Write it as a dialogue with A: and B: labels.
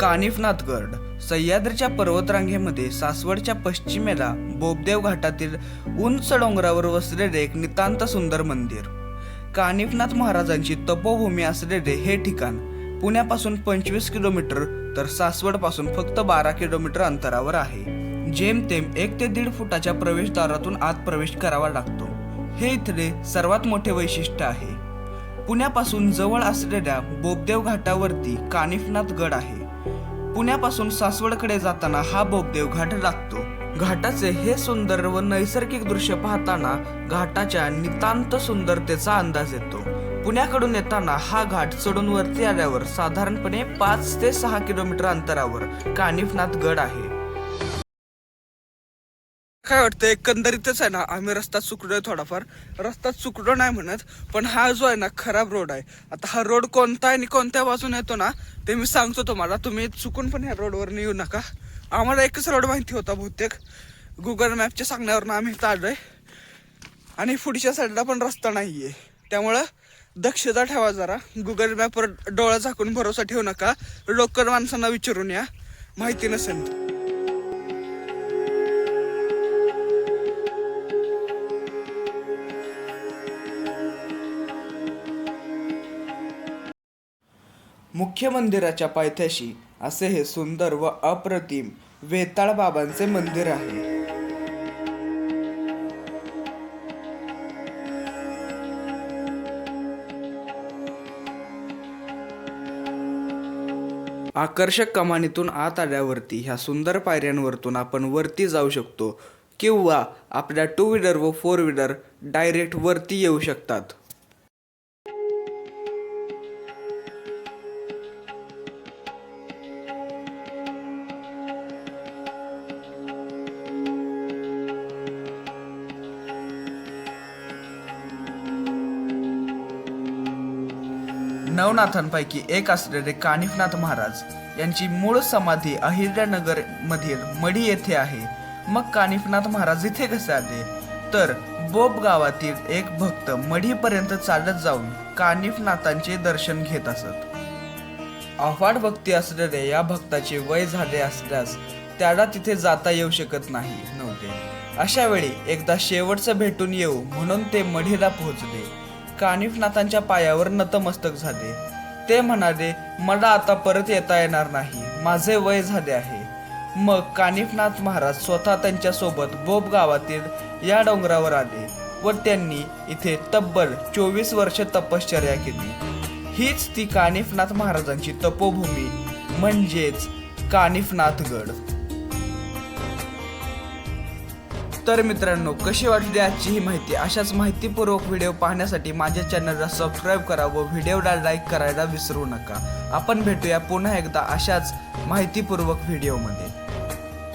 A: कानिफनाथ गड सह्याद्रीच्या पर्वतरांगेमध्ये सासवडच्या पश्चिमेला बोबदेव घाटातील उंच डोंगरावर वसलेले एक नितांत सुंदर मंदिर। कानिफनाथ महाराजांची तपोभूमी असलेले हे ठिकाण पुण्यापासून 25 किलोमीटर तर सासवड पासून फक्त 12 किलोमीटर अंतरावर आहे। जेमतेम 1 ते 1.5 फुटाच्या प्रवेशद्वारातून आत प्रवेश करावा लागतो। हे इथले सर्वात मोठे वैशिष्ट्य आहे। पुण्यापासून जवळ असलेल्या बोबदेव घाटावरती कानिफनाथ गड आहे। पुण्यापासून सासवडकडे जाताना हा बोबदेव घाट लागतो। घाटाचे हे सुंदर व नैसर्गिक दृश्य पाहताना घाटाच्या नितांत सुंदरतेचा अंदाज येतो। पुण्याकडून येताना हा घाट चढून वरती आल्यावर साधारणपणे 5 ते 6 किलोमीटर अंतरावर कानिफनाथ गड आहे। काय वाटतं, एकंदरीतच आहे ना, आम्ही रस्ता चुकलोय। थोडाफार रस्ता चुकलो नाही म्हणत, पण हा जो आहे ना खराब रोड आहे। आता हा रोड कोणता आहे आणि कोणत्या बाजूने येतो ना ते मी सांगतो तुम्हाला, तुम्ही चुकून पण ह्या रोडवर येऊ नका। आम्हाला एकच रोड माहिती होता बहुतेक, गुगल मॅपच्या सांगण्यावरून आम्ही इथं आलोय आणि पुढच्या साईडला पण रस्ता नाहीये। त्यामुळं दक्षता ठेवा जरा, गुगल मॅपवर डोळा झाकून भरोसा ठेवू नका। लोकल माणसांना विचारून या, माहिती नसेल। मुख्य मंदिराच्या पायथ्याशी असे हे सुंदर व अप्रतिम वेताळ बाबांचे मंदिर आहे। आकर्षक कमानीतून आत आल्यावरती ह्या सुंदर पायऱ्यांवरतून आपण वरती जाऊ शकतो किंवा आपल्या 2 व्हीलर व 4 व्हीलर डायरेक्ट वरती येऊ शकतात। नवनाथांपैकी एक असलेले कानिफनाथ महाराज यांची मूळ समाधी अहिल्यानगर मधील मढी येथे आहे। मग कानिफनाथ महाराज इथे कसे आले, तर बोब गावातील एक भक्त मढीपर्यंत चालत जाऊन कानिफनाथांचे दर्शन घेत असत। अफाट भक्ती असलेल्या या भक्ताचे वय झाले असल्यास त्याला तिथे जाता येऊ शकत नव्हते। अशा वेळी एकदा शेवटचं भेटून येऊ म्हणून ते मढीला पोहोचले। कानिफनाथांच्या पायावर नतमस्तक झाले। ते म्हणाले, मला आता परत येता येणार नाही, माझे वय झाले आहे। मग कानिफनाथ महाराज स्वतः त्यांच्या सोबत बोब गावातील या डोंगरावर आले व त्यांनी इथे तब्बल 24 वर्ष तपश्चर्या केली। हीच ती कानिफनाथ महाराजांची तपोभूमी म्हणजेच कानिफनाथ गड। तर मित्रांनो, कशी वाटली आजची ही माहिती? अशाच माहितीपूर्वक व्हिडिओ पाहण्यासाठी माझ्या चॅनलला सबस्क्राईब करा व व्हिडिओला लाईक करायला विसरू नका। आपण भेटूया पुन्हा एकदा अशाच माहितीपूर्वक व्हिडिओमध्ये।